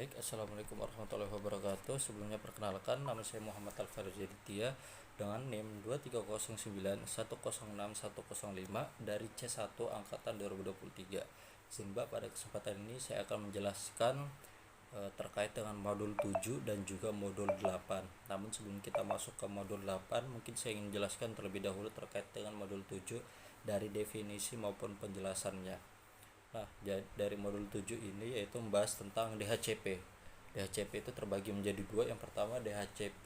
Baik, Assalamualaikum warahmatullahi wabarakatuh. Sebelumnya perkenalkan, nama saya Muhammad Alfarizaditya dengan NIM 23091061105 dari C1 Angkatan 2023. Sehingga pada kesempatan ini saya akan menjelaskan terkait dengan modul 7 dan juga modul 8. Namun sebelum kita masuk ke modul 8, mungkin saya ingin menjelaskan terlebih dahulu terkait dengan modul 7 dari definisi maupun penjelasannya. Nah, dari modul 7 ini yaitu membahas tentang DHCP. DHCP itu terbagi menjadi dua. Yang pertama DHCP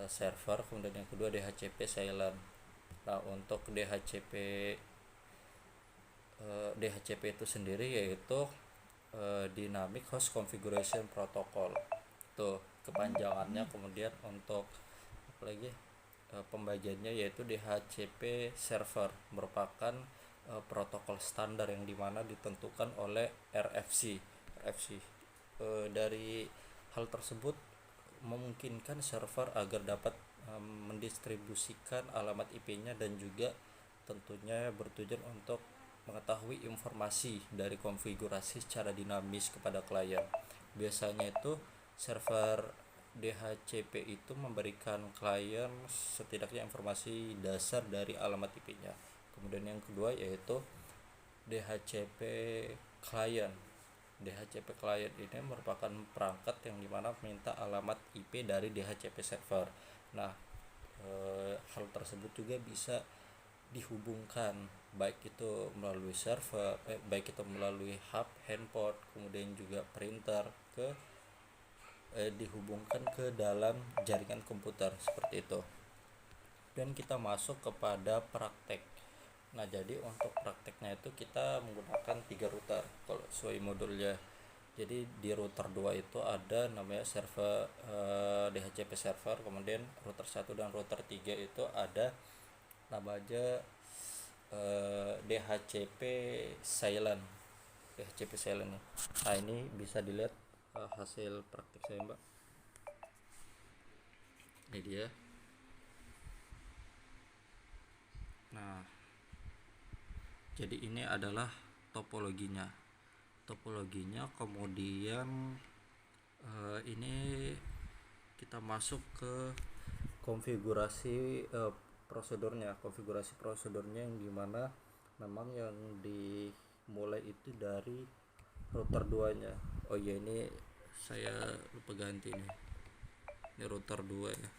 server, kemudian yang kedua DHCP silent. Nah, untuk DHCP itu sendiri yaitu Dynamic Host Configuration Protocol. Itu kepanjangannya. Kemudian untuk apa lagi? Pembagiannya yaitu DHCP server merupakan protokol standar yang dimana ditentukan oleh RFC. Dari hal tersebut memungkinkan server agar dapat mendistribusikan alamat IP-nya dan juga tentunya bertujuan untuk mengetahui informasi dari konfigurasi secara dinamis kepada klien. Biasanya itu server DHCP itu memberikan klien setidaknya informasi dasar dari alamat IP-nya. Kemudian yang kedua yaitu DHCP client. DHCP client ini merupakan perangkat yang dimana meminta alamat IP dari DHCP server. Nah, hal tersebut juga bisa dihubungkan baik itu melalui server, baik itu melalui hub, handphone, kemudian juga printer dihubungkan ke dalam jaringan komputer seperti itu. Dan kita masuk kepada praktek. Nah, jadi untuk prakteknya itu kita menggunakan 3 router kalau sesuai modulnya. Jadi di router 2 itu ada namanya server DHCP server, kemudian router 1 dan router 3 itu ada namanya DHCP silent. DHCP silent. Nah, ini bisa dilihat hasil praktek saya, Mbak. Ini dia. Nah, jadi ini adalah topologinya. Kemudian ini kita masuk ke konfigurasi prosedurnya yang dimana memang yang dimulai itu dari router 2 nya. Oh iya, ini saya lupa ganti nih. Ini router 2 ya.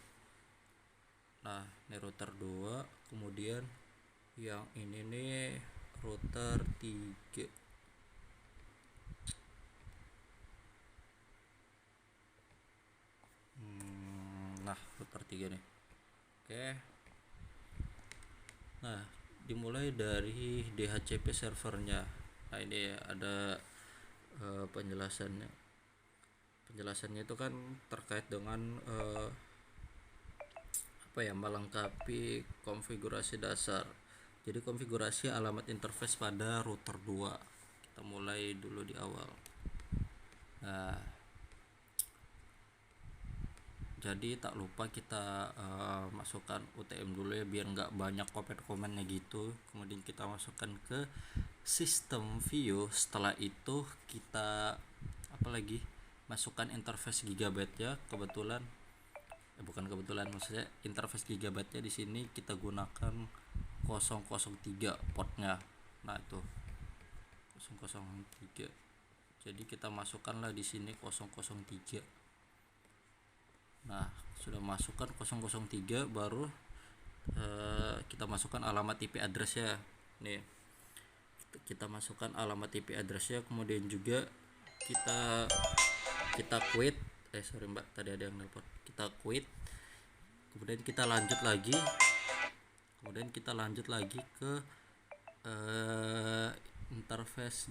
Nah, ini router 2, kemudian yang ini nih router 3. Nah, router 3 nih. Oke. Nah, dimulai dari DHCP servernya. Nah, ini ada penjelasannya. Penjelasannya itu kan terkait dengan melengkapi konfigurasi dasar. Jadi konfigurasi alamat interface pada router 2. Kita mulai dulu di awal. Nah, jadi tak lupa kita masukkan UTM dulu ya biar nggak banyak komen-komennya gitu. Kemudian kita masukkan ke sistem view. Setelah itu kita masukkan interface gigabyte ya. Maksudnya interface gigabyte-nya di sini kita gunakan 003 portnya. Nah, itu 003. Jadi kita masukkanlah di sini 003. Nah, sudah masukkan 003 baru kita masukkan alamat IP address ya. Nih, kita masukkan alamat IP address ya. Kemudian juga kita quit. Mbak, tadi ada yang nelpon. Kita quit. Kemudian kita lanjut lagi ke interface.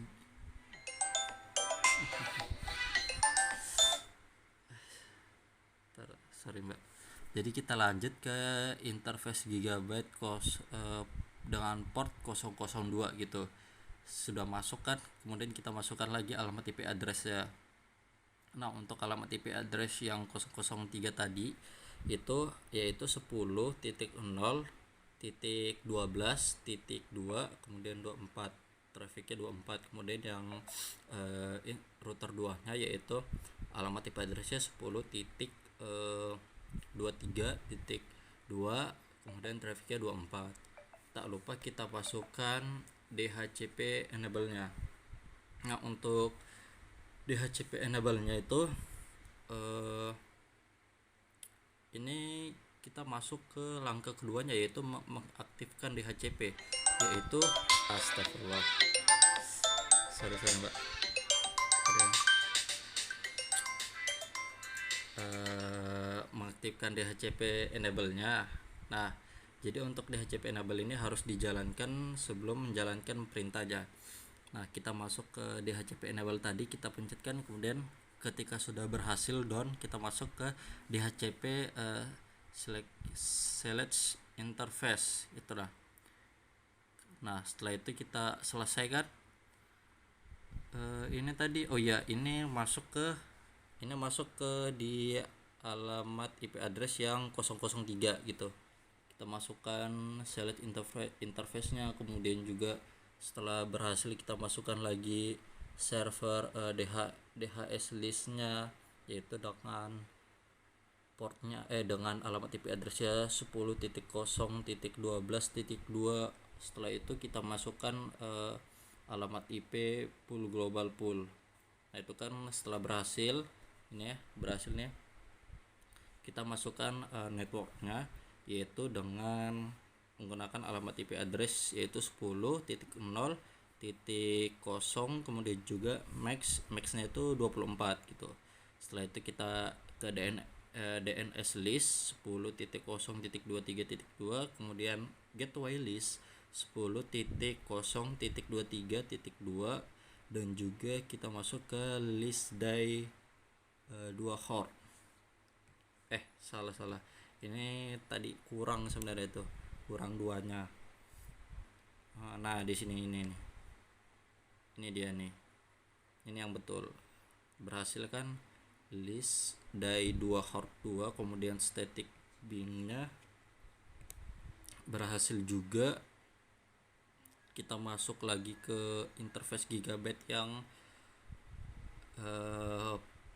Mbak. Jadi kita lanjut ke interface gigabyte dengan port 002 gitu. Sudah masuk kan, kemudian kita masukkan lagi alamat IP address ya. Nah, untuk alamat IP address yang 003 tadi itu yaitu 10.0.12.2 kemudian 24. trafficnya 24. Kemudian yang router 2 nya yaitu alamat IP addressnya 10.23.2, kemudian trafficnya 24. Tak lupa kita masukkan DHCP enable nya. Nah, untuk DHCP enable nya itu ini kita masuk ke langkah keduanya, yaitu mengaktifkan DHCP, yaitu astagfirullah, sorry mbak, mengaktifkan DHCP enable nya. Nah, jadi untuk DHCP enable ini harus dijalankan sebelum menjalankan perintah aja. Nah, kita masuk ke DHCP enable tadi, kita pencetkan, kemudian ketika sudah berhasil down, kita masuk ke DHCP select interface itulah. Nah, setelah itu kita selesaikan ini tadi. Oh ya, ini masuk ke di alamat IP address yang 003 gitu. Kita masukkan select interface nya, kemudian juga setelah berhasil kita masukkan lagi server DHS list nya, yaitu dengan portnya dengan alamat IP addressnya 10.0.12.2. Setelah itu kita masukkan alamat IP pool global pool. Nah, itu kan setelah berhasil ini ya, berhasil nih, kita masukkan networknya, yaitu dengan menggunakan alamat IP address yaitu 10.0.0, kemudian juga max-nya itu 24 gitu. Setelah itu kita ke DNS list 10.0.23.2, kemudian gateway list 10.0.23.2, dan juga kita masuk ke list day 2 hort. Salah. Ini tadi kurang sebenarnya, itu kurang 2-nya. Nah, di sini ini nih. Ini dia nih. Ini yang betul. Berhasil kan? List day 2 hort 2, kemudian static bin-nya berhasil juga. Kita masuk lagi ke interface Gigabyte yang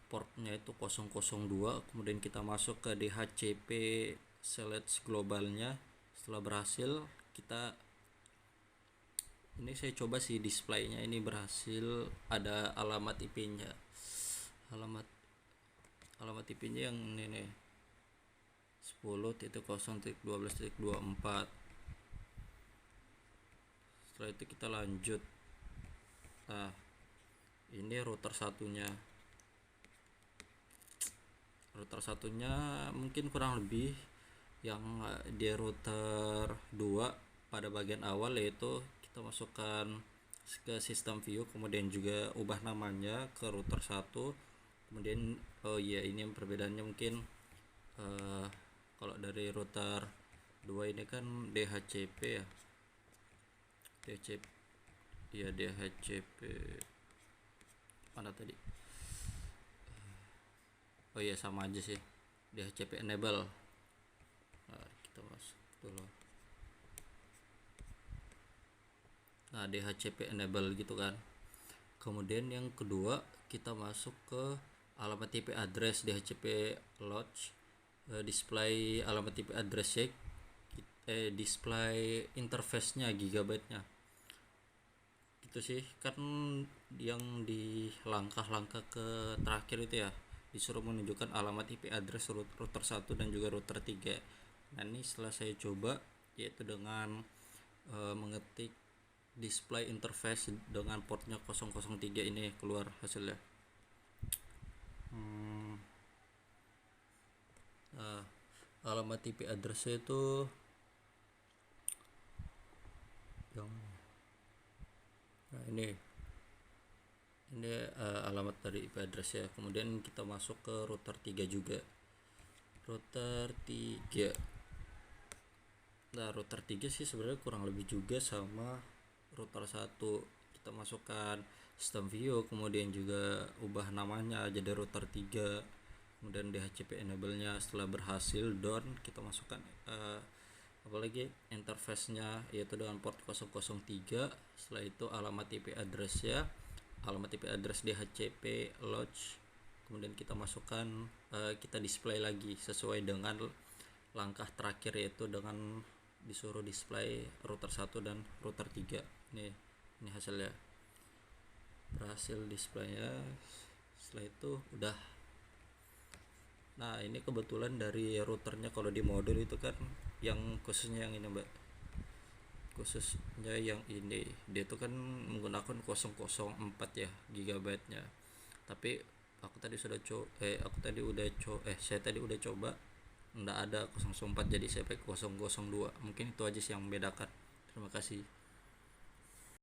portnya itu 002, kemudian kita masuk ke DHCP select globalnya. Setelah berhasil, kita ini saya coba sih displaynya, ini berhasil ada alamat IP-nya, alamat IP-nya yang ini nih 10.0.12.24. Setelah itu kita lanjut. Nah, ini router satunya mungkin kurang lebih yang di router 2 pada bagian awal, yaitu kita masukkan ke sistem view, kemudian juga ubah namanya ke router 1. Kemudian ini perbedaannya mungkin kalau dari router 2 ini kan DHCP ya, DHCP mana tadi, sama aja sih, DHCP enable. Nah, kita masuk dulu. Nah, DHCP enable gitu kan. Kemudian yang kedua, kita masuk ke alamat IP address DHCP lodge, display alamat IP address display interface-nya gigabyte-nya. Gitu sih kan, yang di langkah-langkah ke terakhir itu ya, disuruh menunjukkan alamat IP address router 1 dan juga router 3. Nah, ini setelah saya coba, yaitu dengan mengetik display interface dengan portnya 003, ini keluar hasilnya. Alamat IP addressnya itu yang ini alamat dari IP address ya. Kemudian kita masuk ke router 3 juga, router 3. Nah, router 3 sih sebenarnya kurang lebih juga sama router 1. Kita masukkan sistem view, kemudian juga ubah namanya jadi router 3, kemudian DHCP enable nya. Setelah berhasil down, kita masukkan apalagi interface-nya yaitu dengan port 003. Setelah itu alamat IP address-nya, alamat IP address DHCP lodge, kemudian kita masukkan, kita display lagi sesuai dengan langkah terakhir, yaitu dengan disuruh display router 1 dan router 3. Ini hasilnya, berhasil displaynya. Setelah itu udah. Nah ini kebetulan dari routernya, kalau di modul itu kan yang khususnya yang ini mbak, khususnya yang ini dia tuh kan menggunakan 004 ya gigabyte nya, tapi saya tadi udah coba nggak ada 004, jadi saya pakai 002. Mungkin itu aja sih yang membedakan. Terima kasih.